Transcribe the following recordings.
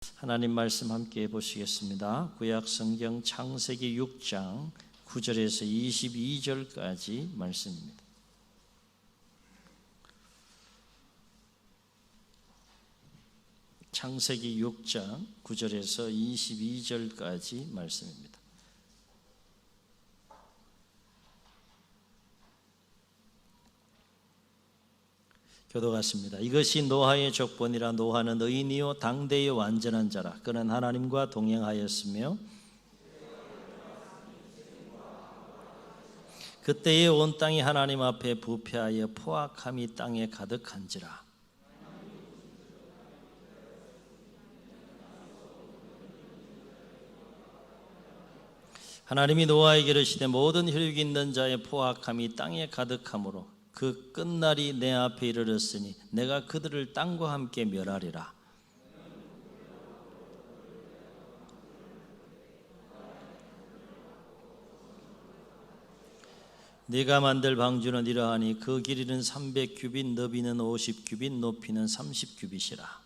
하나님 말씀 함께 보시겠습니다. 구약 성경 창세기 6장 9절에서 22절까지 말씀입니다. 창세기 6장 9절에서 22절까지 말씀입니다. 교도같습니다. 이것이 노아의 족본이라. 노아는 의인이요 당대의 완전한 자라. 그는 하나님과 동행하였으며 그때의 온 땅이 하나님 앞에 부패하여 포악함이 땅에 가득한지라. 하나님이 노아에게 이르시되 모든 혈육 있는 자의 포악함이 땅에 가득하므로 그 끝날이 내 앞에 이르렀으니 내가 그들을 땅과 함께 멸하리라. 네가 만들 방주는 이러하니 그 길이는 300규빗, 너비는 50규빗, 높이는 30규빗이라.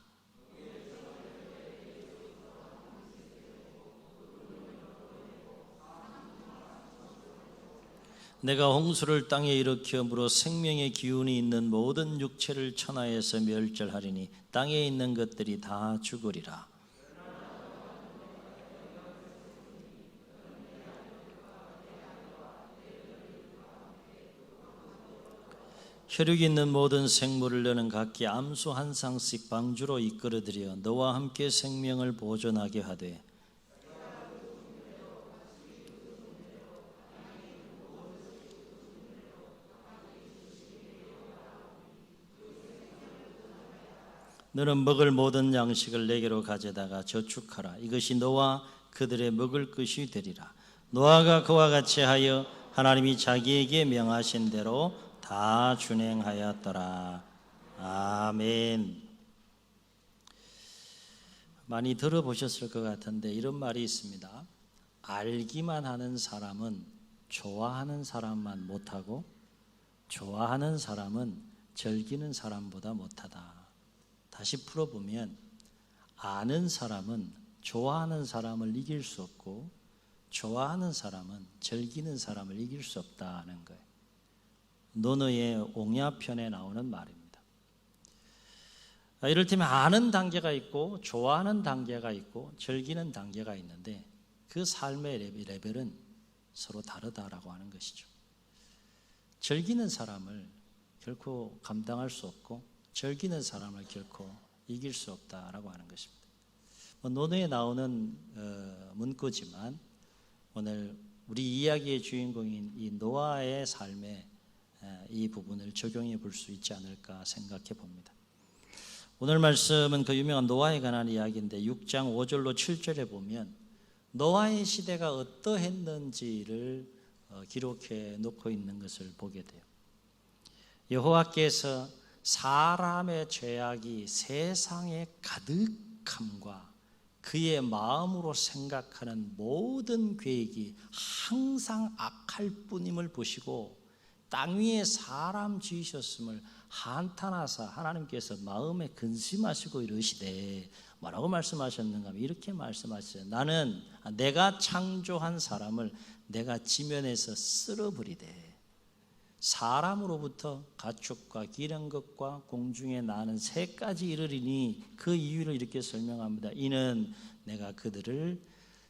내가 홍수를 땅에 일으켜 물어 생명의 기운이 있는 모든 육체를 천하에서 멸절하리니 땅에 있는 것들이 다 죽으리라. 혈육 있는 모든 생물을 너는 각기 암수 한 쌍씩 방주로 이끌어들여 너와 함께 생명을 보존하게 하되 너는 먹을 모든 양식을 내게로 가져다가 저축하라. 이것이 너와 그들의 먹을 것이 되리라. 노아가 그와 같이 하여 하나님이 자기에게 명하신 대로 다 준행하였더라. 아멘. 많이 들어보셨을 것 같은데 이런 말이 있습니다. 알기만 하는 사람은 좋아하는 사람만 못하고 좋아하는 사람은 즐기는 사람보다 못하다. 다시 풀어보면 아는 사람은 좋아하는 사람을 이길 수 없고 좋아하는 사람은 즐기는 사람을 이길 수 없다는 거예요. 논어의 옹야편에 나오는 말입니다. 이를테면 아는 단계가 있고 좋아하는 단계가 있고 즐기는 단계가 있는데 그 삶의 레벨은 서로 다르다라고 하는 것이죠. 즐기는 사람을 결코 감당할 수 없고 즐기는 사람을 결코 이길 수 없다라고 하는 것입니다. 논어에 나오는 문구지만 오늘 우리 이야기의 주인공인 이 노아의 삶에 이 부분을 적용해 볼 수 있지 않을까 생각해 봅니다. 오늘 말씀은 그 유명한 노아에 관한 이야기인데 6장 5절로 7절에 보면 노아의 시대가 어떠했는지를 기록해 놓고 있는 것을 보게 돼요. 여호와께서 사람의 죄악이 세상의 가득함과 그의 마음으로 생각하는 모든 계획이 항상 악할 뿐임을 보시고 땅 위에 사람 지으셨음을 한탄하사 하나님께서 마음에 근심하시고 이르시되 뭐라고 말씀하셨는가 하면 이렇게 말씀하셨어요. 나는 내가 창조한 사람을 내가 지면에서 쓸어버리되 사람으로부터 가축과 기른 것과 공중에 나는 새까지 이르리니 그 이유를 이렇게 설명합니다. 이는 내가 그들을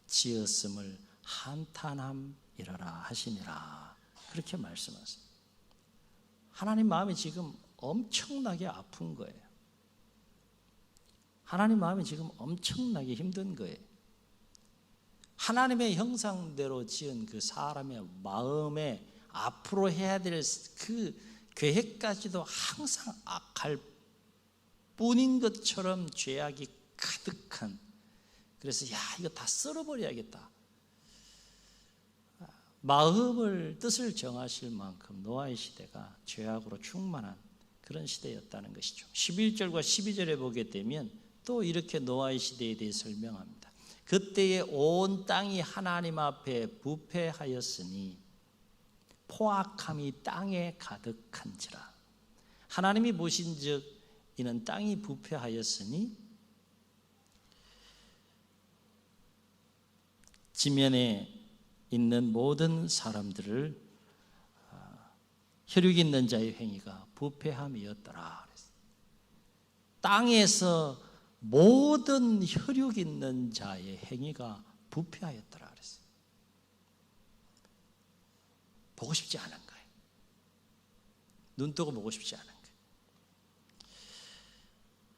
지었음을 한탄함이라라 하시니라. 그렇게 말씀하세요. 하나님 마음이 지금 엄청나게 아픈 거예요. 하나님 마음이 지금 엄청나게 힘든 거예요. 하나님의 형상대로 지은 그 사람의 마음에 앞으로 해야 될 그 계획까지도 항상 악할 뿐인 것처럼 죄악이 가득한, 그래서 이거 다 썰어버려야겠다. 마음을 뜻을 정하실 만큼 노아의 시대가 죄악으로 충만한 그런 시대였다는 것이죠. 11절과 12절에 보게 되면 또 이렇게 노아의 시대에 대해 설명합니다. 그때에 온 땅이 하나님 앞에 부패하였으니 포악함이 땅에 가득한지라. 하나님이 보신즉 이는 땅이 부패하였으니 지면에 있는 모든 사람들을 혈육 있는 자의 행위가 부패함이었더라. 땅에서 모든 혈육 있는 자의 행위가 부패하였더라 그랬어요. 보고 싶지 않은 거예요. 눈 뜨고 보고 싶지 않은 거예요.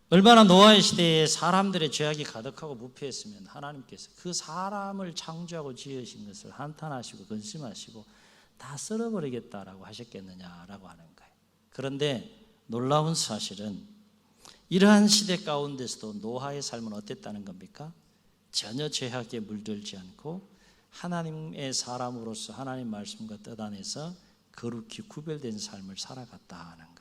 얼마나 노아의 시대에 사람들의 죄악이 가득하고 부패했으면 하나님께서 그 사람을 창조하고 지으신 것을 한탄하시고 근심하시고 다 썰어버리겠다라고 하셨겠느냐라고 하는 거예요. 그런데 놀라운 사실은 이러한 시대 가운데서도 노아의 삶은 어땠다는 겁니까? 전혀 죄악에 물들지 않고 하나님의 사람으로서 하나님 말씀과 뜻 안에서 거룩히 구별된 삶을 살아갔다는 거예요.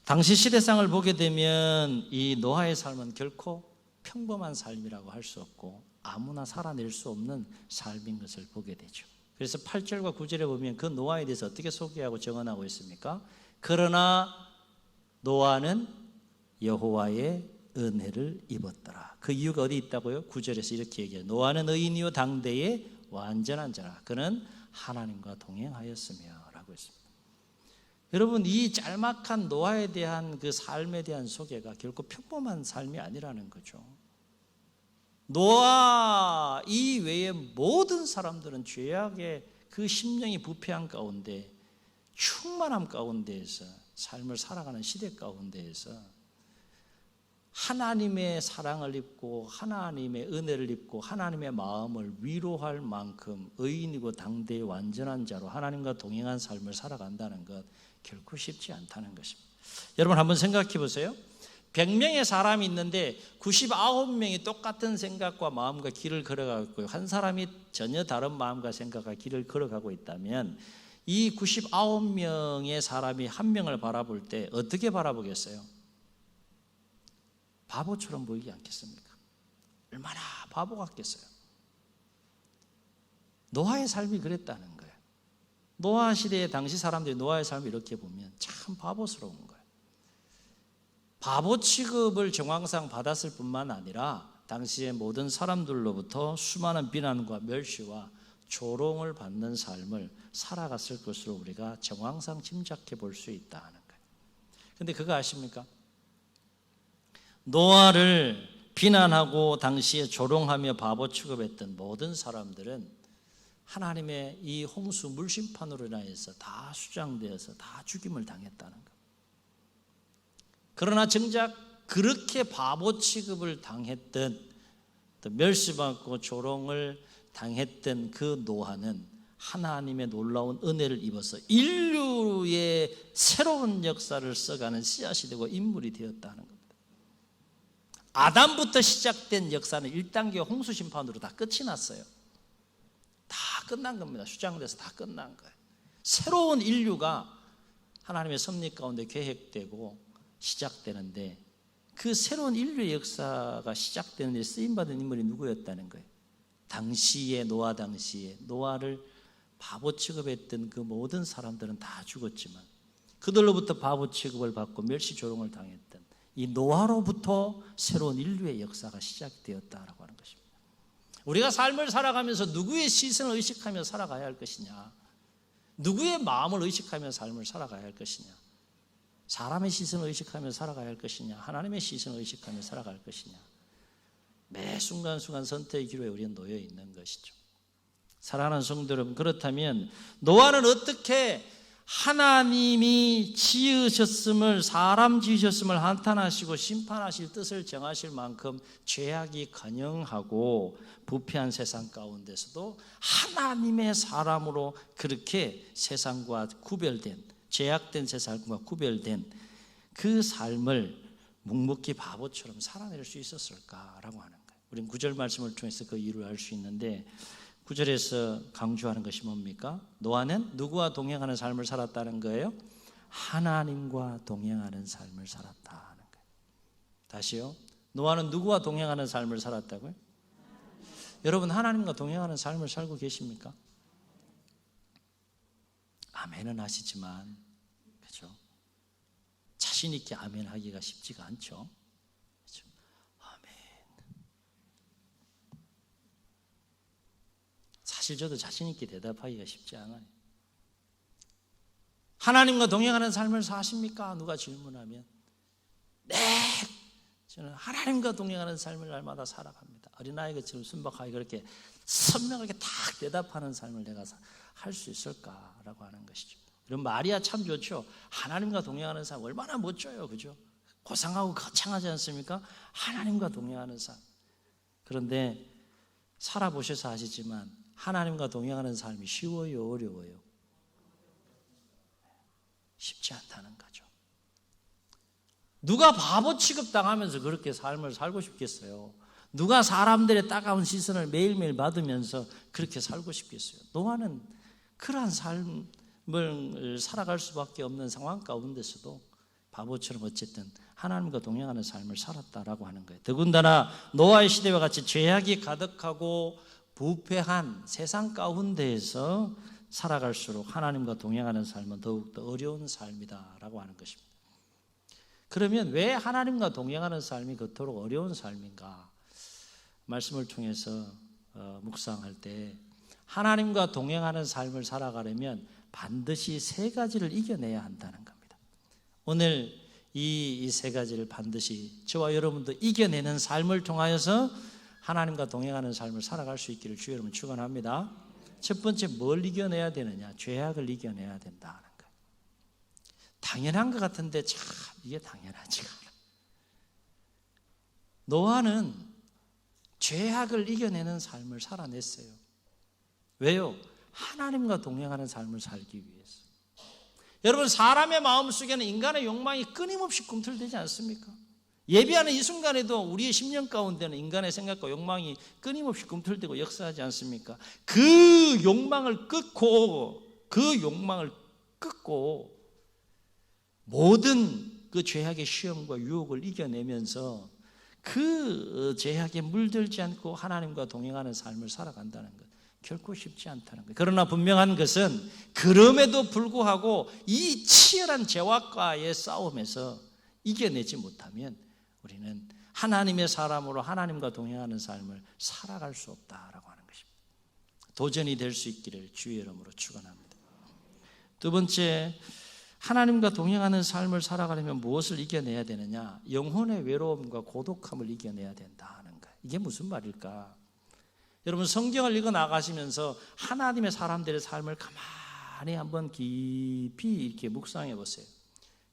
당시 시대상을 보게 되면 이 노아의 삶은 결코 평범한 삶이라고 할 수 없고 아무나 살아낼 수 없는 삶인 것을 보게 되죠. 그래서 8절과 9절에 보면 그 노아에 대해서 어떻게 소개하고 정언하고 있습니까? 그러나 노아는 여호와의 은혜를 입었더라. 그 이유가 어디 있다고요? 9절에서 이렇게 얘기해요. 노아는 의인이요 당대의 완전한 자라. 그는 하나님과 동행하였으며 라고 했습니다. 여러분, 이 짤막한 노아에 대한 그 삶에 대한 소개가 결코 평범한 삶이 아니라는 거죠. 노아 이외의 모든 사람들은 죄악의 그 심령이 부패한 가운데 충만함 가운데에서 삶을 살아가는 시대 가운데에서 하나님의 사랑을 입고 하나님의 은혜를 입고 하나님의 마음을 위로할 만큼 의인이고 당대의 완전한 자로 하나님과 동행한 삶을 살아간다는 것 결코 쉽지 않다는 것입니다. 여러분 한번 생각해 보세요. 100명의 사람이 있는데 99명이 똑같은 생각과 마음과 길을 걸어가고 있고요. 한 사람이 전혀 다른 마음과 생각과 길을 걸어가고 있다면 이 99명의 사람이 한 명을 바라볼 때 어떻게 바라보겠어요? 바보처럼 보이지 않겠습니까? 얼마나 바보 같겠어요? 노아의 삶이 그랬다는 거예요. 노아 시대의 당시 사람들이 노아의 삶을 이렇게 보면 참 바보스러운 거예요. 바보 취급을 정황상 받았을 뿐만 아니라 당시의 모든 사람들로부터 수많은 비난과 멸시와 조롱을 받는 삶을 살아갔을 것으로 우리가 정황상 짐작해 볼 수 있다는 거예요. 그런데 그거 아십니까? 노아를 비난하고 당시에 조롱하며 바보 취급했던 모든 사람들은 하나님의 이 홍수 물심판으로 인해서 다 수장되어서 다 죽임을 당했다는 것. 그러나 정작 그렇게 바보 취급을 당했던, 또 멸시받고 조롱을 당했던 그 노아는 하나님의 놀라운 은혜를 입어서 인류의 새로운 역사를 써가는 씨앗이 되고 인물이 되었다는 겁니다. 아담부터 시작된 역사는 1단계 홍수 심판으로 다 끝이 났어요. 다 끝난 겁니다. 수장돼서 다 끝난 거예요. 새로운 인류가 하나님의 섭리 가운데 계획되고 시작되는데 그 새로운 인류의 역사가 시작되는 데 쓰임받은 인물이 누구였다는 거예요? 당시에 노아 당시에 노아를 바보 취급했던 그 모든 사람들은 다 죽었지만 그들로부터 바보 취급을 받고 멸시 조롱을 당했던 이 노아로부터 새로운 인류의 역사가 시작되었다라고 하는 것입니다. 우리가 삶을 살아가면서 누구의 시선을 의식하며 살아가야 할 것이냐, 누구의 마음을 의식하며 삶을 살아가야 할 것이냐, 사람의 시선을 의식하며 살아가야 할 것이냐, 하나님의 시선을 의식하며 살아갈 것이냐, 매 순간순간 선택의 기로에 우리는 놓여 있는 것이죠. 사랑하는 성도 여러분, 그렇다면 노아는 어떻게 하나님이 지으셨음을, 사람 지으셨음을 한탄하시고 심판하실 뜻을 정하실 만큼 죄악이 관영하고 부패한 세상 가운데서도 하나님의 사람으로 그렇게 세상과 구별된, 죄악된 세상과 구별된 그 삶을 묵묵히 바보처럼 살아낼 수 있었을까라고 하는 거예요. 우리는 9절 말씀을 통해서 그 이유를 알 수 있는데 9절에서 강조하는 것이 뭡니까? 노아는 누구와 동행하는 삶을 살았다는 거예요? 하나님과 동행하는 삶을 살았다는 거예요. 다시요. 노아는 누구와 동행하는 삶을 살았다고요? 여러분, 하나님과 동행하는 삶을 살고 계십니까? 아멘은 하시지만, 그렇죠? 자신 있게 아멘 하기가 쉽지가 않죠. 그렇죠? 아멘. 사실 저도 자신 있게 대답하기가 쉽지 않아요. 하나님과 동행하는 삶을 사십니까? 누가 질문하면 네, 저는 하나님과 동행하는 삶을 날마다 살아갑니다. 어린아이처럼 순박하게 그렇게 선명하게 딱 대답하는 삶을 내가 할 수 있을까라고 하는 것이죠. 이런 말이야 참 좋죠. 하나님과 동행하는 삶 얼마나 멋져요, 그죠? 고상하고 거창하지 않습니까? 하나님과 동행하는 삶. 그런데 살아보셔서 아시지만 하나님과 동행하는 삶이 쉬워요, 어려워요? 쉽지 않다는 거죠. 누가 바보 취급당하면서 그렇게 삶을 살고 싶겠어요? 누가 사람들의 따가운 시선을 매일매일 받으면서 그렇게 살고 싶겠어요? 노아는 그러한 삶을 살아갈 수밖에 없는 상황 가운데서도 바보처럼 어쨌든 하나님과 동행하는 삶을 살았다라고 하는 거예요. 더군다나 노아의 시대와 같이 죄악이 가득하고 부패한 세상 가운데에서 살아갈수록 하나님과 동행하는 삶은 더욱더 어려운 삶이다라고 하는 것입니다. 그러면 왜 하나님과 동행하는 삶이 그토록 어려운 삶인가? 말씀을 통해서 묵상할 때 하나님과 동행하는 삶을 살아가려면 반드시 세 가지를 이겨내야 한다는 겁니다. 오늘 이 세 가지를 반드시 저와 여러분도 이겨내는 삶을 통하여서 하나님과 동행하는 삶을 살아갈 수 있기를 주 여러분 축원합니다. 첫 번째 뭘 이겨내야 되느냐? 죄악을 이겨내야 된다는 거예요. 당연한 것 같은데 참 이게 당연하지가 않아. 노아는 죄악을 이겨내는 삶을 살아냈어요. 왜요? 하나님과 동행하는 삶을 살기 위해서. 여러분, 사람의 마음속에는 인간의 욕망이 끊임없이 꿈틀대지 않습니까? 예비하는 이 순간에도 우리의 심령 가운데는 인간의 생각과 욕망이 끊임없이 꿈틀대고 역사하지 않습니까? 그 욕망을 끊고 모든 그 죄악의 시험과 유혹을 이겨내면서 그 죄악에 물들지 않고 하나님과 동행하는 삶을 살아간다는 것, 결코 쉽지 않다는 거예요. 그러나 분명한 것은 그럼에도 불구하고 이 치열한 죄악과의 싸움에서 이겨내지 못하면 우리는 하나님의 사람으로 하나님과 동행하는 삶을 살아갈 수 없다라고 하는 것입니다. 도전이 될 수 있기를 주의 이름으로 축원합니다. 두 번째, 하나님과 동행하는 삶을 살아가려면 무엇을 이겨내야 되느냐? 영혼의 외로움과 고독함을 이겨내야 된다 하는 거예요. 이게 무슨 말일까? 여러분, 성경을 읽어 나가시면서 하나님의 사람들의 삶을 가만히 한번 깊이 이렇게 묵상해 보세요.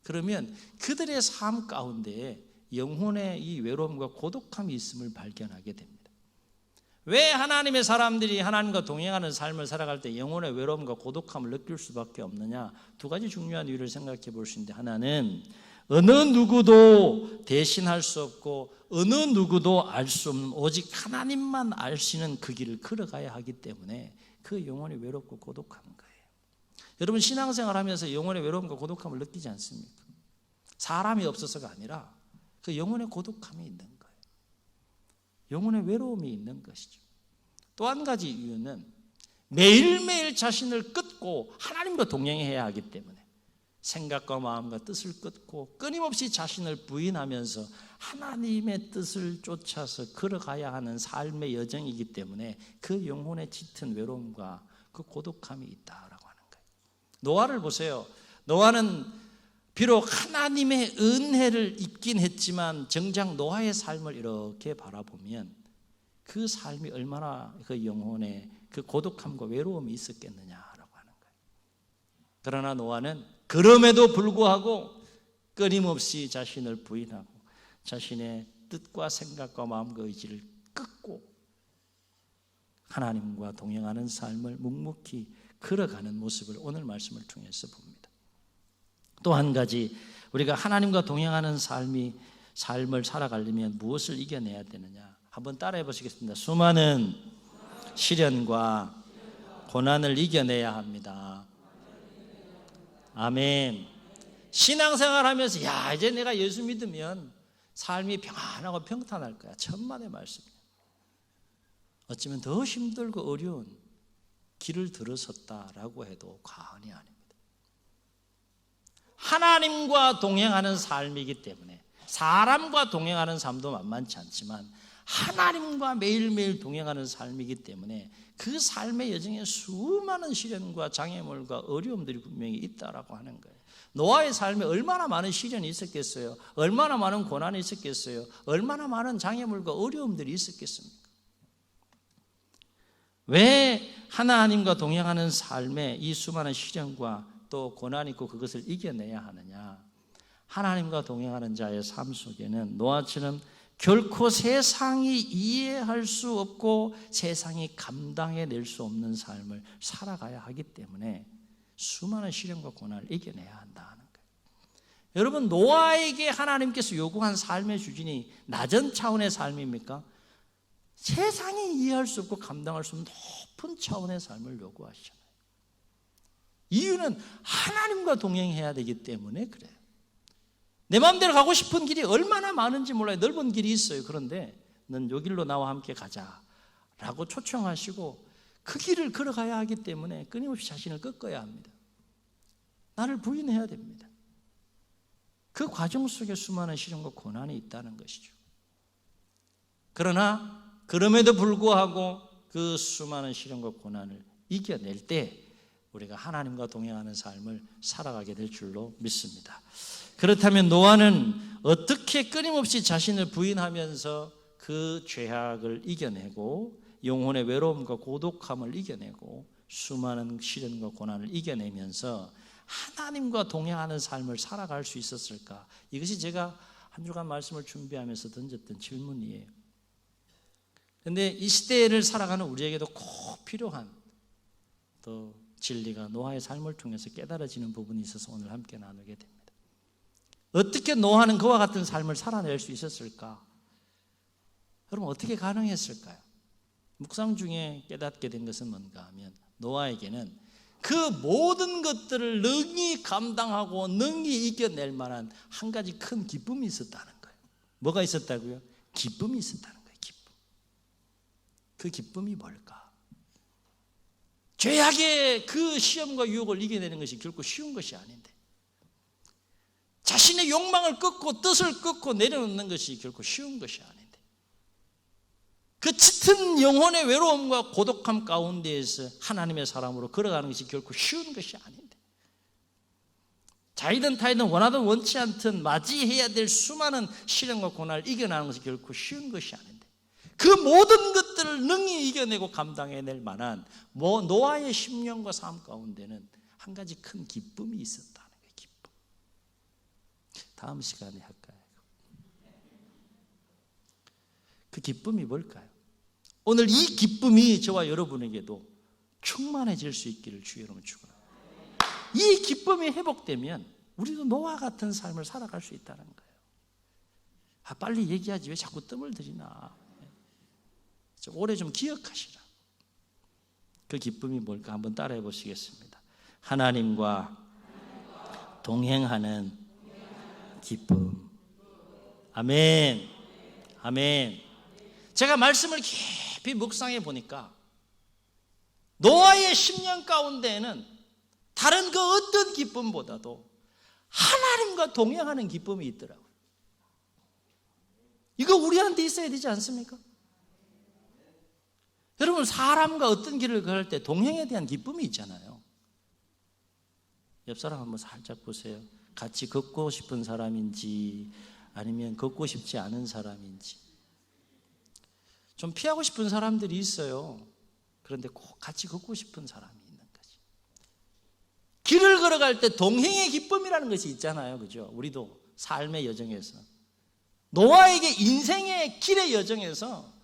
그러면 그들의 삶 가운데 영혼의 이 외로움과 고독함이 있음을 발견하게 됩니다. 왜 하나님의 사람들이 하나님과 동행하는 삶을 살아갈 때 영혼의 외로움과 고독함을 느낄 수밖에 없느냐? 두 가지 중요한 이유를 생각해 볼 수 있는데, 하나는 어느 누구도 대신할 수 없고 어느 누구도 알 수 없는 오직 하나님만 아시는 그 길을 걸어가야 하기 때문에 그 영혼이 외롭고 고독한 거예요. 여러분, 신앙생활 하면서 영혼의 외로움과 고독함을 느끼지 않습니까? 사람이 없어서가 아니라 그 영혼의 고독함이 있는 거예요. 영혼의 외로움이 있는 것이죠. 또 한 가지 이유는 매일매일 자신을 끊고 하나님과 동행해야 하기 때문에 생각과 마음과 뜻을 끊고 끊임없이 자신을 부인하면서 하나님의 뜻을 쫓아서 걸어가야 하는 삶의 여정이기 때문에 그 영혼에 짙은 외로움과 그 고독함이 있다라고 하는 거예요. 노아를 보세요. 노아는 비록 하나님의 은혜를 입긴 했지만 정작 노아의 삶을 이렇게 바라보면 그 삶이 얼마나 그 영혼에 그 고독함과 외로움이 있었겠느냐라고 하는 거예요. 그러나 노아는 그럼에도 불구하고 끊임없이 자신을 부인하고 자신의 뜻과 생각과 마음과 의지를 끊고 하나님과 동행하는 삶을 묵묵히 걸어가는 모습을 오늘 말씀을 통해서 봅니다. 또 한 가지, 우리가 하나님과 동행하는 삶을 살아가려면 무엇을 이겨내야 되느냐? 한번 따라해 보시겠습니다. 수많은 시련과 고난을 이겨내야 합니다. 아멘. 신앙생활 하면서 이제 내가 예수 믿으면 삶이 평안하고 평탄할 거야. 천만의 말씀이에요. 어쩌면 더 힘들고 어려운 길을 들어섰다라고 해도 과언이 아닙니다. 하나님과 동행하는 삶이기 때문에 사람과 동행하는 삶도 만만치 않지만 하나님과 매일매일 동행하는 삶이기 때문에 그 삶의 여정에 수많은 시련과 장애물과 어려움들이 분명히 있다라고 하는 거예요. 노아의 삶에 얼마나 많은 시련이 있었겠어요? 얼마나 많은 고난이 있었겠어요? 얼마나 많은 장애물과 어려움들이 있었겠습니까? 왜 하나님과 동행하는 삶에 이 수많은 시련과 또 고난이 있고 그것을 이겨내야 하느냐? 하나님과 동행하는 자의 삶 속에는 노아처럼 결코 세상이 이해할 수 없고 세상이 감당해낼 수 없는 삶을 살아가야 하기 때문에 수많은 시련과 고난을 이겨내야 한다는 거예요. 여러분, 노아에게 하나님께서 요구한 삶의 수준이 낮은 차원의 삶입니까? 세상이 이해할 수 없고 감당할 수 없는 높은 차원의 삶을 요구하시잖아요. 이유는 하나님과 동행해야 되기 때문에 그래요. 내 마음대로 가고 싶은 길이 얼마나 많은지 몰라요. 넓은 길이 있어요. 그런데 넌 요 길로 나와 함께 가자 라고 초청하시고 그 길을 걸어가야 하기 때문에 끊임없이 자신을 꺾어야 합니다. 나를 부인해야 됩니다. 그 과정 속에 수많은 시련과 고난이 있다는 것이죠. 그러나 그럼에도 불구하고 그 수많은 시련과 고난을 이겨낼 때 우리가 하나님과 동행하는 삶을 살아가게 될 줄로 믿습니다. 그렇다면 노아는 어떻게 끊임없이 자신을 부인하면서 그 죄악을 이겨내고 영혼의 외로움과 고독함을 이겨내고 수많은 시련과 고난을 이겨내면서 하나님과 동행하는 삶을 살아갈 수 있었을까? 이것이 제가 한 주간 말씀을 준비하면서 던졌던 질문이에요. 그런데 이 시대를 살아가는 우리에게도 꼭 필요한 또 진리가 노아의 삶을 통해서 깨달아지는 부분이 있어서 오늘 함께 나누게 됩니다. 어떻게 노아는 그와 같은 삶을 살아낼 수 있었을까? 여러분, 어떻게 가능했을까요? 묵상 중에 깨닫게 된 것은 뭔가 하면 노아에게는 그 모든 것들을 능히 감당하고 능히 이겨낼 만한 한 가지 큰 기쁨이 있었다는 거예요. 뭐가 있었다고요? 기쁨이 있었다는 거예요. 기쁨. 그 기쁨이 뭘까? 죄악의 그 시험과 유혹을 이겨내는 것이 결코 쉬운 것이 아닌데, 자신의 욕망을 끊고 뜻을 끊고 내려놓는 것이 결코 쉬운 것이 아닌데, 그 짙은 영혼의 외로움과 고독함 가운데에서 하나님의 사람으로 걸어가는 것이 결코 쉬운 것이 아닌데, 자이든 타이든 원하든 원치 않든 맞이해야 될 수많은 시련과 고난을 이겨나가는 것이 결코 쉬운 것이 아닌데, 그 모든 것들을 능히 이겨내고 감당해낼 만한 노아의 10년과 삶 가운데는 한 가지 큰 기쁨이 있었다는 거예요. 기쁨. 다음 시간에 할까요? 그 기쁨이 뭘까요? 오늘 이 기쁨이 저와 여러분에게도 충만해질 수 있기를 주의 이름으로 축원합니다. 이 기쁨이 회복되면 우리도 노아 같은 삶을 살아갈 수 있다는 거예요. 빨리 얘기하지 왜 자꾸 뜸을 들이나. 좀 오래 좀 기억하시라. 그 기쁨이 뭘까 한번 따라해 보시겠습니다. 하나님과 동행하는 기쁨. 아멘. 아멘. 제가 말씀을 깊이 묵상해 보니까 노아의 10년 가운데에는 다른 그 어떤 기쁨보다도 하나님과 동행하는 기쁨이 있더라고요. 이거 우리한테 있어야 되지 않습니까? 여러분, 사람과 어떤 길을 걸을 때 동행에 대한 기쁨이 있잖아요. 옆 사람 한번 살짝 보세요. 같이 걷고 싶은 사람인지 아니면 걷고 싶지 않은 사람인지. 좀 피하고 싶은 사람들이 있어요. 그런데 꼭 같이 걷고 싶은 사람이 있는 거지. 길을 걸어갈 때 동행의 기쁨이라는 것이 있잖아요. 그죠? 우리도 삶의 여정에서, 노아에게 인생의 길의 여정에서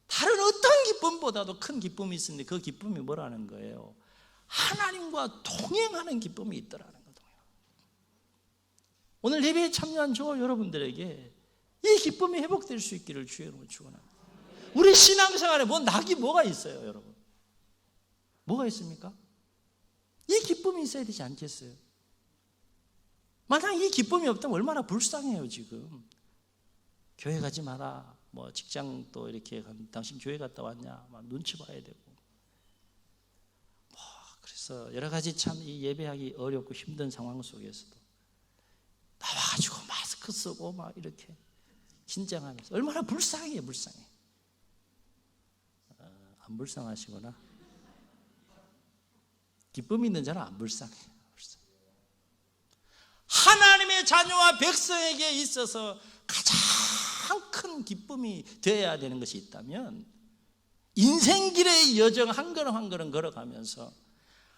다른 어떤 기쁨보다도 큰 기쁨이 있었는데 그 기쁨이 뭐라는 거예요? 하나님과 동행하는 기쁨이 있더라는 거예요. 오늘 예배에 참여한 저 여러분들에게 이 기쁨이 회복될 수 있기를 주의 이름으로 축원합니다. 우리 신앙생활에 낙이 뭐가 있어요, 여러분? 뭐가 있습니까? 이 기쁨이 있어야 되지 않겠어요? 만약 이 기쁨이 없다면 얼마나 불쌍해요, 지금. 교회 가지 마라. 직장도 이렇게 당신 교회 갔다 왔냐? 막 눈치 봐야 되고. 그래서 여러 가지 참 이 예배하기 어렵고 힘든 상황 속에서도 나와가지고 마스크 마스크 쓰고 막 이렇게 긴장하면서 얼마나 불쌍해요, 불쌍해. 안 불쌍하시구나. 기쁨이 있는 자는 안 불쌍해요. 하나님의 자녀와 백성에게 있어서 가장 큰 기쁨이 되어야 되는 것이 있다면 인생길의 여정 한 걸음 한 걸음 걸어가면서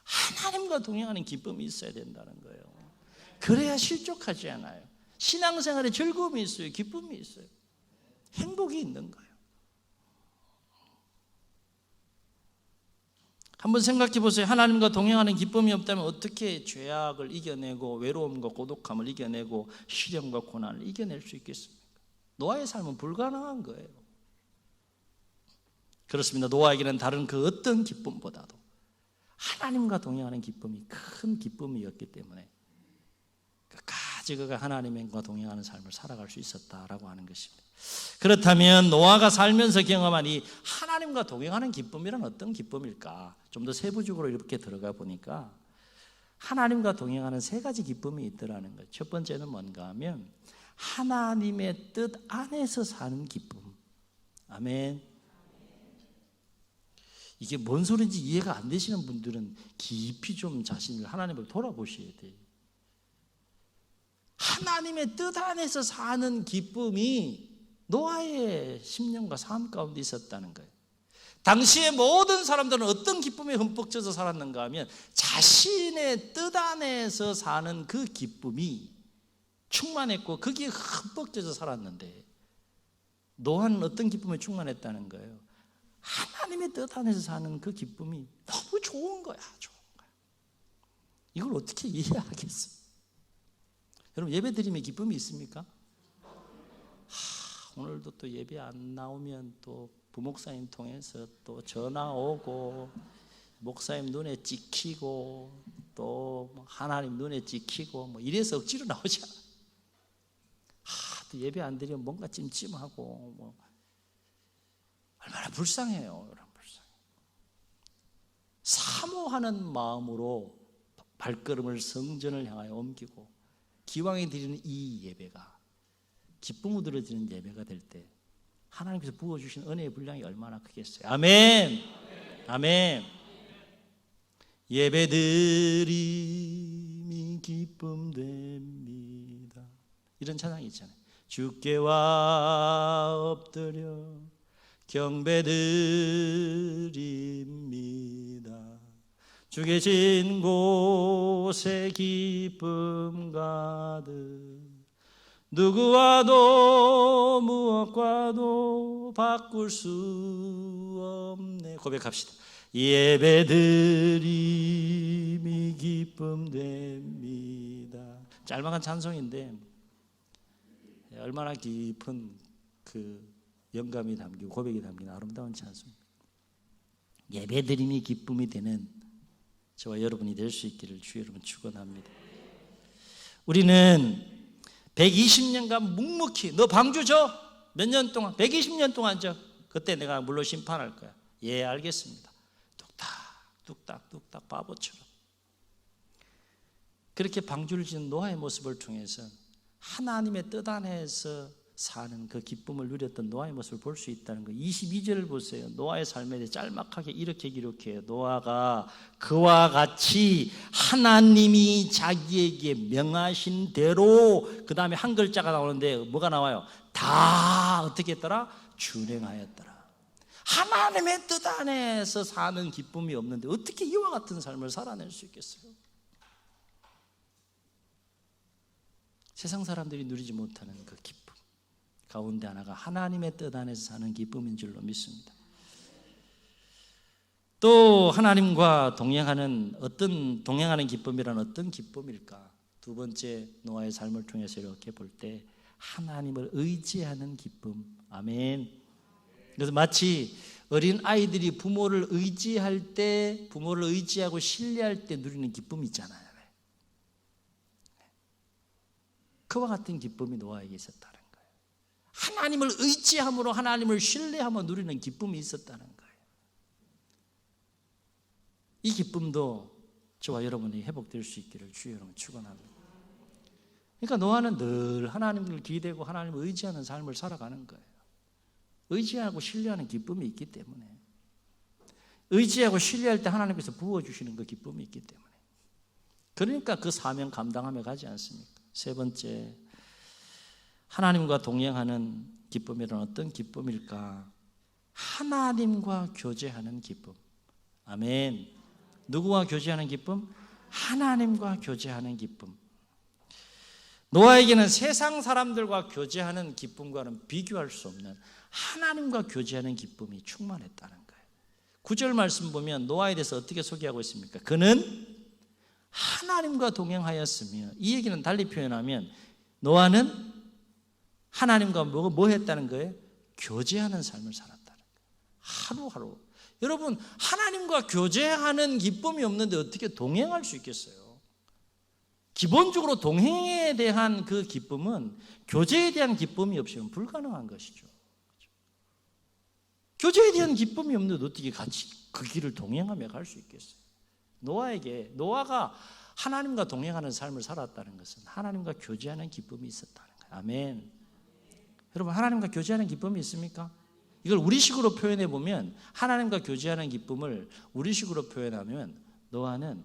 하나님과 동행하는 기쁨이 있어야 된다는 거예요. 그래야 실족하지 않아요. 신앙생활에 즐거움이 있어요. 기쁨이 있어요. 행복이 있는 거예요. 한번 생각해 보세요. 하나님과 동행하는 기쁨이 없다면 어떻게 죄악을 이겨내고 외로움과 고독함을 이겨내고 시련과 고난을 이겨낼 수 있겠습니까? 노아의 삶은 불가능한 거예요. 그렇습니다. 노아에게는 다른 그 어떤 기쁨보다도 하나님과 동행하는 기쁨이 큰 기쁨이었기 때문에 끝까지 그가 하나님과 동행하는 삶을 살아갈 수 있었다라고 하는 것입니다. 그렇다면 노아가 살면서 경험한 이 하나님과 동행하는 기쁨이란 어떤 기쁨일까? 좀 더 세부적으로 이렇게 들어가 보니까 하나님과 동행하는 세 가지 기쁨이 있더라는 거예요. 첫 번째는 뭔가 하면 하나님의 뜻 안에서 사는 기쁨. 아멘. 이게 뭔 소리인지 이해가 안 되시는 분들은 깊이 좀 자신을 하나님을 돌아보셔야 돼요. 하나님의 뜻 안에서 사는 기쁨이 노아의 10년과 삶 가운데 있었다는 거예요. 당시의 모든 사람들은 어떤 기쁨에 흠뻑 젖어 살았는가 하면 자신의 뜻 안에서 사는 그 기쁨이 충만했고 거기에 흠뻑 젖어 살았는데 노아는 어떤 기쁨에 충만했다는 거예요? 하나님의 뜻 안에서 사는 그 기쁨이 너무 좋은 거야. 좋은 거야. 이걸 어떻게 이해하겠어요? 여러분 예배 드림에 기쁨이 있습니까? 오늘도 또 예배 안 나오면 또 부목사님 통해서 또 전화 오고 목사님 눈에 찍히고 또 하나님 눈에 찍히고 뭐 이래서 억지로 나오지 않아. 또 예배 안 드리면 뭔가 찜찜하고 뭐 얼마나 불쌍해요. 여러분 불쌍해. 사모하는 마음으로 발걸음을 성전을 향하여 옮기고 기왕에 드리는 이 예배가 기쁨으로 드려지는 예배가 될 때 하나님께서 부어주신 은혜의 분량이 얼마나 크겠어요. 아멘. 아멘. 예배드림이 기쁨됩니다. 이런 찬양이 있잖아요. 주께와 엎드려 경배드립니다. 주 계신 곳에 기쁨 가득 누구와도 무엇과도 바꿀 수 없네. 고백합시다. 예배드림이 기쁨됩니다. 짤막한 찬송인데 얼마나 깊은 그 영감이 담기고 고백이 담긴 아름다운 찬송입니다. 예배드림이 기쁨이 되는 저와 여러분이 될 수 있기를 주의 여러분 축원합니다. 우리는 120년간 묵묵히 너 방주 줘? 몇 년 동안? 120년 동안 줘. 그때 내가 물로 심판할 거야. 예, 알겠습니다. 뚝딱 바보처럼 그렇게 방주를 지은 노아의 모습을 통해서 하나님의 뜻 안에서 사는 그 기쁨을 누렸던 노아의 모습을 볼 수 있다는 거예요. 22절을 보세요. 노아의 삶에 대해 짤막하게 이렇게 기록해요. 노아가 그와 같이 하나님이 자기에게 명하신 대로, 그 다음에 한 글자가 나오는데 뭐가 나와요? 다 어떻게 했더라? 준행하였더라. 하나님의 뜻 안에서 사는 기쁨이 없는데 어떻게 이와 같은 삶을 살아낼 수 있겠어요? 세상 사람들이 누리지 못하는 그 기쁨 가운데 하나가 하나님의 뜻 안에서 사는 기쁨인 줄로 믿습니다. 또 하나님과 동행하는 기쁨이란 어떤 기쁨일까? 두 번째 노아의 삶을 통해서 이렇게 볼 때 하나님을 의지하는 기쁨. 아멘. 그래서 마치 어린 아이들이 부모를 의지할 때, 부모를 의지하고 신뢰할 때 누리는 기쁨이 있잖아요. 그와 같은 기쁨이 노아에게 있었다는 거예요. 하나님을 의지함으로, 하나님을 신뢰함으로 누리는 기쁨이 있었다는 거예요. 이 기쁨도 저와 여러분이 회복될 수 있기를 주의 여러분 축원합니다. 그러니까 노아는 늘 하나님을 기대고 하나님을 의지하는 삶을 살아가는 거예요. 의지하고 신뢰하는 기쁨이 있기 때문에, 의지하고 신뢰할 때 하나님께서 부어주시는 그 기쁨이 있기 때문에, 그러니까 그 사명 감당하며 가지 않습니까? 세 번째, 하나님과 동행하는 기쁨이란 어떤 기쁨일까? 하나님과 교제하는 기쁨. 아멘. 누구와 교제하는 기쁨? 하나님과 교제하는 기쁨. 노아에게는 세상 사람들과 교제하는 기쁨과는 비교할 수 없는 하나님과 교제하는 기쁨이 충만했다는 거예요. 9절 말씀 보면 노아에 대해서 어떻게 소개하고 있습니까? 그는 하나님과 동행하였으며, 이 얘기는 달리 표현하면 노아는 하나님과 뭐 했다는 거예요? 교제하는 삶을 살았다는 거예요. 하루하루. 여러분, 하나님과 교제하는 기쁨이 없는데 어떻게 동행할 수 있겠어요? 기본적으로 동행에 대한 그 기쁨은 교제에 대한 기쁨이 없으면 불가능한 것이죠. 교제에 대한 기쁨이 없는데 어떻게 같이 그 길을 동행하며 갈 수 있겠어요? 노아가 하나님과 동행하는 삶을 살았다는 것은 하나님과 교제하는 기쁨이 있었다는 거예요. 아멘. 여러분, 하나님과 교제하는 기쁨이 있습니까? 이걸 우리식으로 표현해 보면, 하나님과 교제하는 기쁨을 우리식으로 표현하면 노아는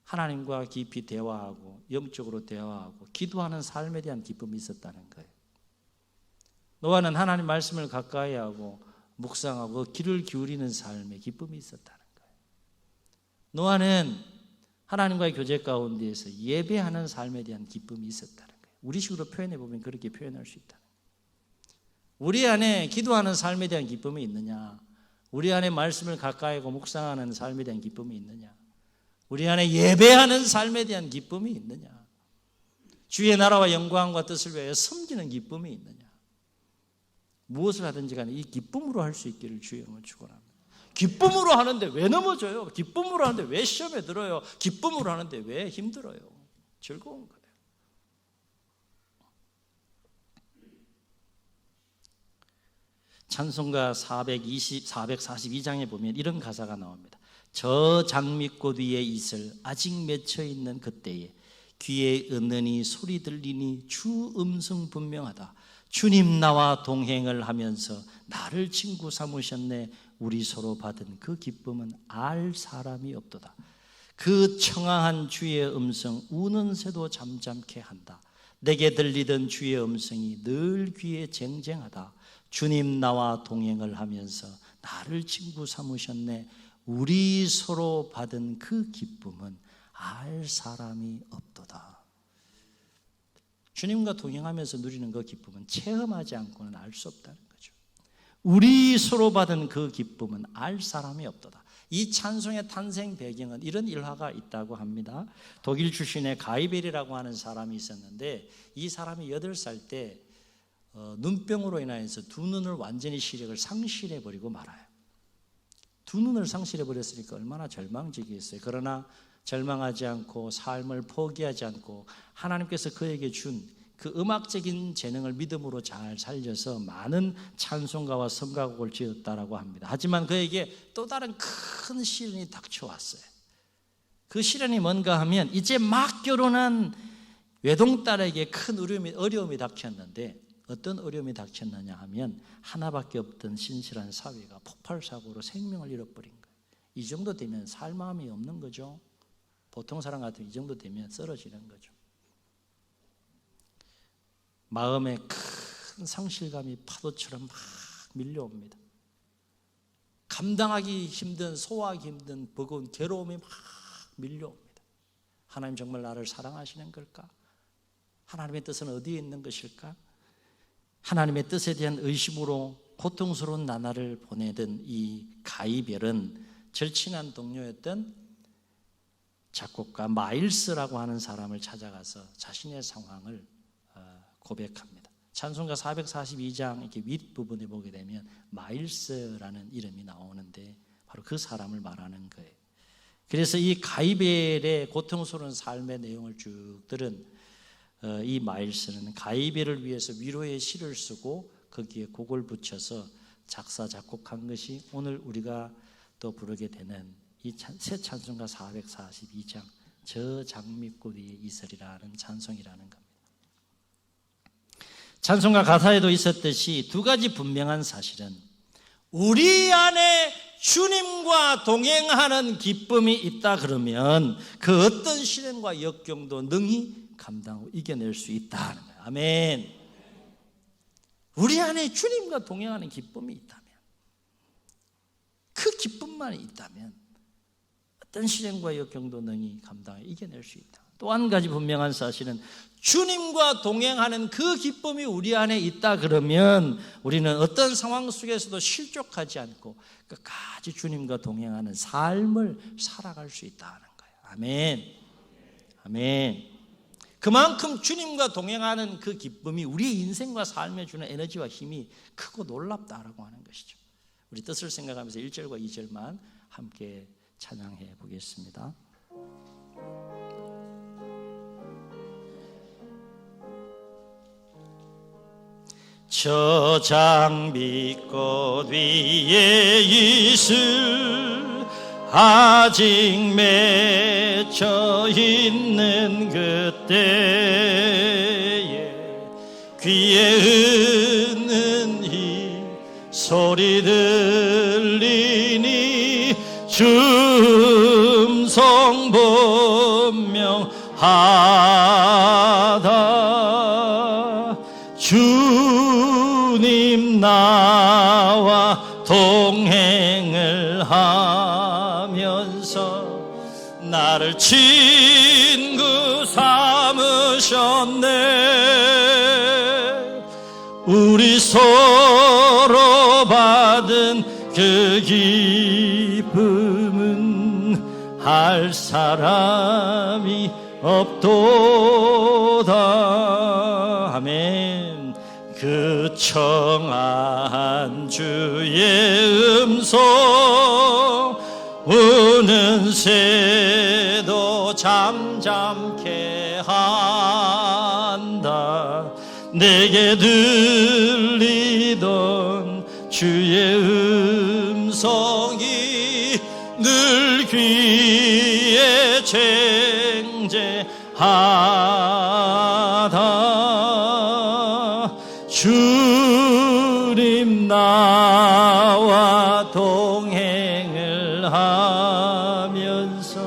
하나님과 깊이 대화하고 영적으로 대화하고 기도하는 삶에 대한 기쁨이 있었다는 거예요. 노아는 하나님 말씀을 가까이 하고 묵상하고 길을 기울이는 삶에 기쁨이 있었다는 거예요. 노아는 하나님과의 교제 가운데에서 예배하는 삶에 대한 기쁨이 있었다는 거예요. 우리식으로 표현해 보면 그렇게 표현할 수 있다. 우리 안에 기도하는 삶에 대한 기쁨이 있느냐? 우리 안에 말씀을 가까이 하고 묵상하는 삶에 대한 기쁨이 있느냐? 우리 안에 예배하는 삶에 대한 기쁨이 있느냐? 주의 나라와 영광과 뜻을 위하여 섬기는 기쁨이 있느냐? 무엇을 하든지 간에 이 기쁨으로 할 수 있기를 주의 이름으로 축원합니다. 기쁨으로 하는데 왜 넘어져요? 기쁨으로 하는데 왜 시험에 들어요? 기쁨으로 하는데 왜 힘들어요? 즐거운 거예요. 찬송가 442장에 보면 이런 가사가 나옵니다. 저 장미꽃 위에 이슬 아직 맺혀 있는 그때에 귀에 은은히 소리 들리니 주 음성 분명하다. 주님 나와 동행을 하면서 나를 친구 삼으셨네. 우리 서로 받은 그 기쁨은 알 사람이 없도다. 그 청아한 주의 음성 우는 새도 잠잠케 한다. 내게 들리던 주의 음성이 늘 귀에 쟁쟁하다. 주님 나와 동행을 하면서 나를 친구 삼으셨네. 우리 서로 받은 그 기쁨은 알 사람이 없도다. 주님과 동행하면서 누리는 그 기쁨은 체험하지 않고는 알 수 없다는 거죠. 우리 서로 받은 그 기쁨은 알 사람이 없도다. 이 찬송의 탄생 배경은 이런 일화가 있다고 합니다. 독일 출신의 가이벨이라고 하는 사람이 있었는데, 이 사람이 8살 때 눈병으로 인하여서 두 눈을 완전히 시력을 상실해버리고 말아요. 두 눈을 상실해버렸으니까 얼마나 절망적이었어요. 그러나 절망하지 않고 삶을 포기하지 않고 하나님께서 그에게 준 그 음악적인 재능을 믿음으로 잘 살려서 많은 찬송가와 성가곡을 지었다라고 합니다. 하지만 그에게 또 다른 큰 시련이 닥쳐왔어요. 그 시련이 뭔가 하면, 이제 막 결혼한 외동딸에게 큰 어려움이 닥쳤는데, 어떤 어려움이 닥쳤느냐 하면 하나밖에 없던 신실한 사위가 폭발사고로 생명을 잃어버린 거예요. 이 정도 되면 살 마음이 없는 거죠. 보통 사람 같으면 이 정도 되면 쓰러지는 거죠. 마음에 큰 상실감이 파도처럼 막 밀려옵니다. 감당하기 힘든, 소화하기 힘든 버거운 괴로움이 막 밀려옵니다. 하나님 정말 나를 사랑하시는 걸까? 하나님의 뜻은 어디에 있는 것일까? 하나님의 뜻에 대한 의심으로 고통스러운 나날을 보내던 이 가이벨은 절친한 동료였던 작곡가 마일스라고 하는 사람을 찾아가서 자신의 상황을 고백합니다. 찬송가 442장 이렇게 윗부분에 보게 되면 마일스라는 이름이 나오는데 바로 그 사람을 말하는 거예요. 그래서 이 가이벨의 고통스러운 삶의 내용을 쭉 들은 이 마일스는 가이벨을 위해서 위로의 시를 쓰고 거기에 곡을 붙여서 작사 작곡한 것이 오늘 우리가 또 부르게 되는 이 새 찬송가 442장 저 장미꽃 위에 이슬이라는 찬송이라는 겁니다. 찬송가 가사에도 있었듯이 두 가지 분명한 사실은 우리 안에 주님과 동행하는 기쁨이 있다 그러면 그 어떤 시련과 역경도 능히 감당하고 이겨낼 수 있다는 거예요. 아멘. 우리 안에 주님과 동행하는 기쁨이 있다면, 그 기쁨만 있다면 어떤 시련과 역경도 능히 감당해 이겨낼 수 있다. 또 한 가지 분명한 사실은 주님과 동행하는 그 기쁨이 우리 안에 있다 그러면 우리는 어떤 상황 속에서도 실족하지 않고 끝까지 주님과 동행하는 삶을 살아갈 수 있다는 거예요. 아멘. 아멘. 그만큼 주님과 동행하는 그 기쁨이 우리의 인생과 삶에 주는 에너지와 힘이 크고 놀랍다라고 하는 것이죠. 우리 뜻을 생각하면서 1절과 2절만 함께 찬양해 보겠습니다. 저 장미꽃 위에 있을 아직 맺혀 있는 그때에 귀에 있는 이 소리 들리니 음성 분명하다. 주님 나와 동행을 하면서 나를 친구 삼으셨네. 우리 서로 받은 그 기쁨은 할 사람이 없도다. 아멘. 그 청한 주의 음성 우는 새도 잠잠케 한다. 내게 들리던 주의 음성이 늘 귀에 쟁쟁하다. 주님 나와 동행을 하면서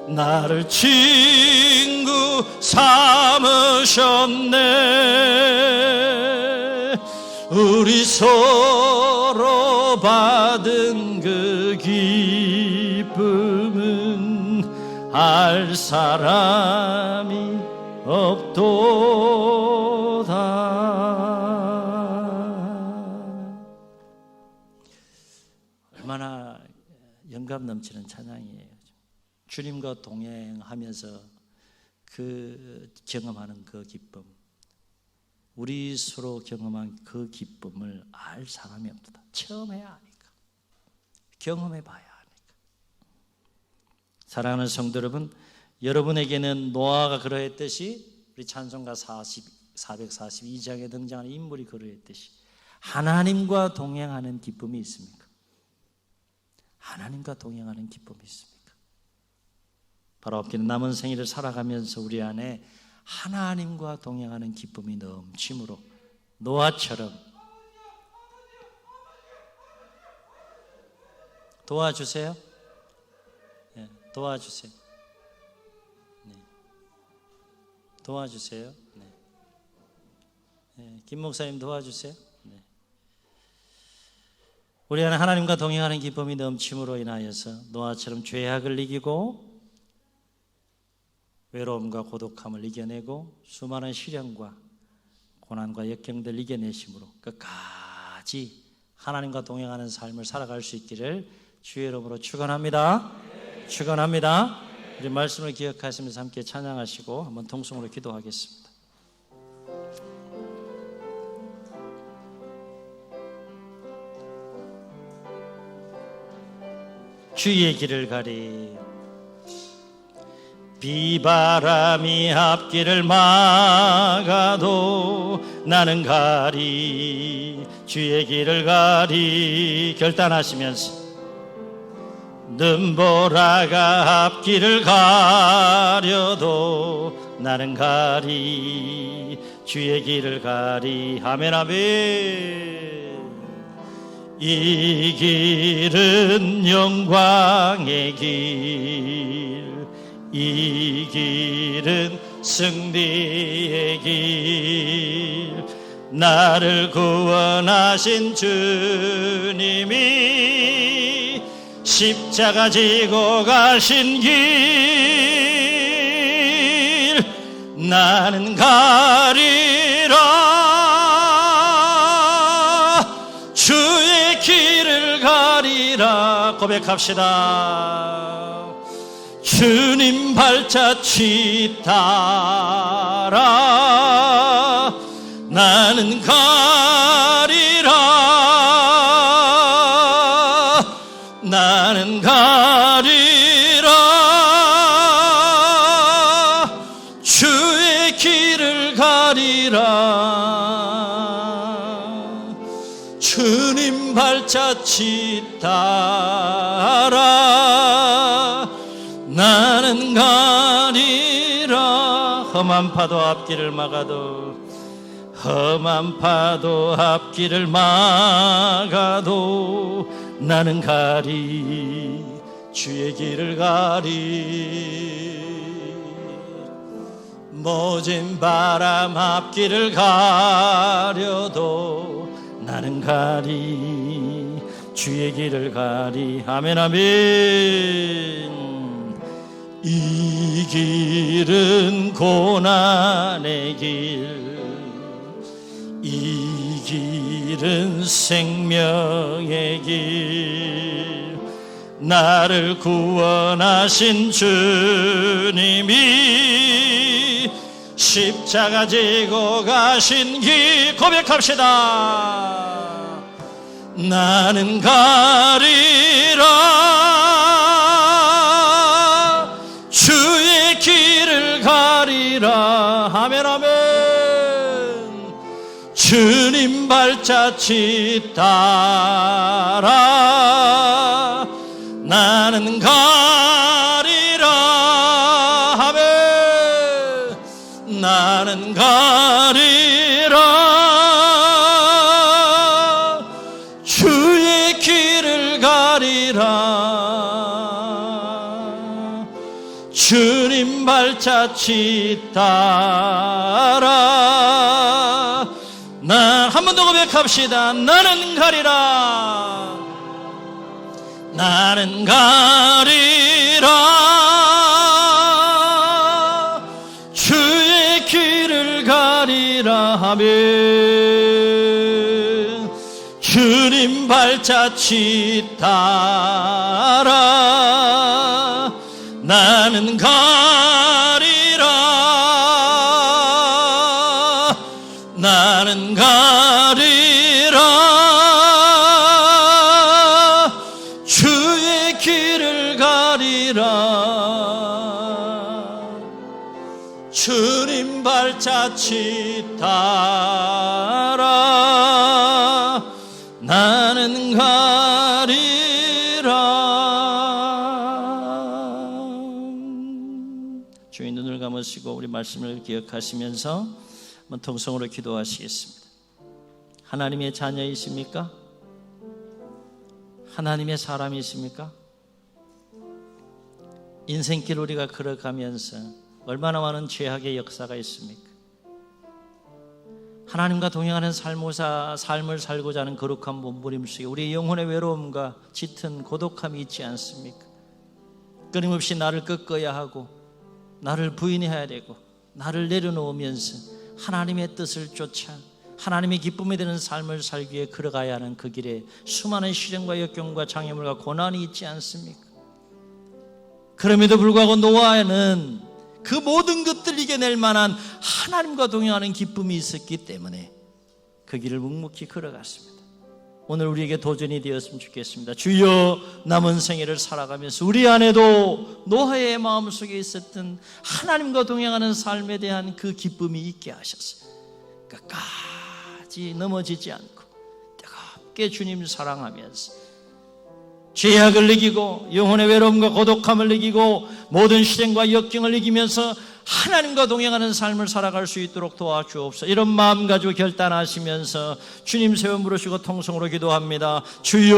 나를 친구 삼으셨네. 우리 서로 받은 그 기쁨은 알 사람이 없도다. 얼마나 영감 넘치는 찬양이에요. 주님과 동행하면서 그 경험하는 그 기쁨, 우리 서로 경험한 그 기쁨을 알 사람이 없다. 체험해야 하니까, 경험해봐야 하니까. 사랑하는 성도 여러분, 여러분에게는 노아가 그러했듯이 우리 찬송가 442장에 등장하는 인물이 그러했듯이 하나님과 동행하는 기쁨이 있습니까? 하나님과 동행하는 기쁨이 있습니까? 바로 없기는 남은 생일을 살아가면서 우리 안에 하나님과 동행하는 기쁨이 넘침으로 노아처럼 도와주세요. 네, 도와주세요. 네. 도와주세요. 네. 네, 김 목사님 도와주세요. 네. 우리 안에 하나님과 동행하는 기쁨이 넘침으로 인하여서 노아처럼 죄악을 이기고 외로움과 고독함을 이겨내고 수많은 시련과 고난과 역경들을 이겨내심으로 끝까지 하나님과 동행하는 삶을 살아갈 수 있기를 주의 이름으로 축원합니다. 축원합니다. 우리 말씀을 기억하시면서 함께 찬양하시고 한번 통성으로 기도하겠습니다. 주의 길을 가리 비바람이 앞길을 막아도 나는 가리 주의 길을 가리 결단하시면서 눈보라가 앞길을 가려도 나는 가리 주의 길을 가리. 아멘 아멘. 이 길은 영광의 길, 이 길은 승리의 길, 나를 구원하신 주님이 십자가 지고 가신 길, 나는 가리라. 주의 길을 가리라. 고백합시다. 주님 발자취 따라 나는 가리라. 나는 가리라. 주의 길을 가리라. 주님 발자취 따라 나는 가리라. 험한 파도 앞길을 막아도, 험한 파도 앞길을 막아도 나는 가리. 주의 길을 가리. 모진 바람 앞길을 가려도 나는 가리. 주의 길을 가리. 아멘 아멘. 이 길은 고난의 길, 이 길은 생명의 길, 나를 구원하신 주님이 십자가 지고 가신 길. 고백합시다. 나는 가리라. 주의 길을 가리라. 아멘 아멘. 주님 발자취 따라 나는 가리라. 아멘. 나는 가리라. 주의 길을 가리라. 주님 발자취 따라 난 한 번 더 고백합시다. 나는 가리라. 나는 가리라. 주의 길을 가리라. 아멘. 주님 발자취 따라 나는 가리라. 나는 가리라. 주의 길을 가리라. 주님 발자취 따라 나는 가리라. 주의 눈을 감으시고 우리 말씀을 기억하시면서 한번 통성으로 기도하시겠습니다. 하나님의 자녀이십니까? 하나님의 사람이십니까? 인생길 우리가 걸어가면서 얼마나 많은 죄악의 역사가 있습니까? 하나님과 동행하는 삶을 살고자 하는 거룩한 몸부림속에 우리의 영혼의 외로움과 짙은 고독함이 있지 않습니까? 끊임없이 나를 꺾어야 하고 나를 부인해야 되고 나를 내려놓으면서 하나님의 뜻을 쫓아 하나님의 기쁨이 되는 삶을 살기 위해 걸어가야 하는 그 길에 수많은 시련과 역경과 장애물과 고난이 있지 않습니까? 그럼에도 불구하고 노아는 그 모든 것들을 이겨낼 만한 하나님과 동행하는 기쁨이 있었기 때문에 그 길을 묵묵히 걸어갔습니다. 오늘 우리에게 도전이 되었으면 좋겠습니다. 주여, 남은 생애를 살아가면서 우리 안에도 노아의 마음속에 있었던 하나님과 동행하는 삶에 대한 그 기쁨이 있게 하셔서 끝까지 넘어지지 않고 뜨겁게 주님 사랑하면서 죄악을 이기고 영혼의 외로움과 고독함을 이기고 모든 시련과 역경을 이기면서 하나님과 동행하는 삶을 살아갈 수 있도록 도와주옵소서. 이런 마음 가지고 결단하시면서 주님 세워 부르시고 통성으로 기도합니다. 주여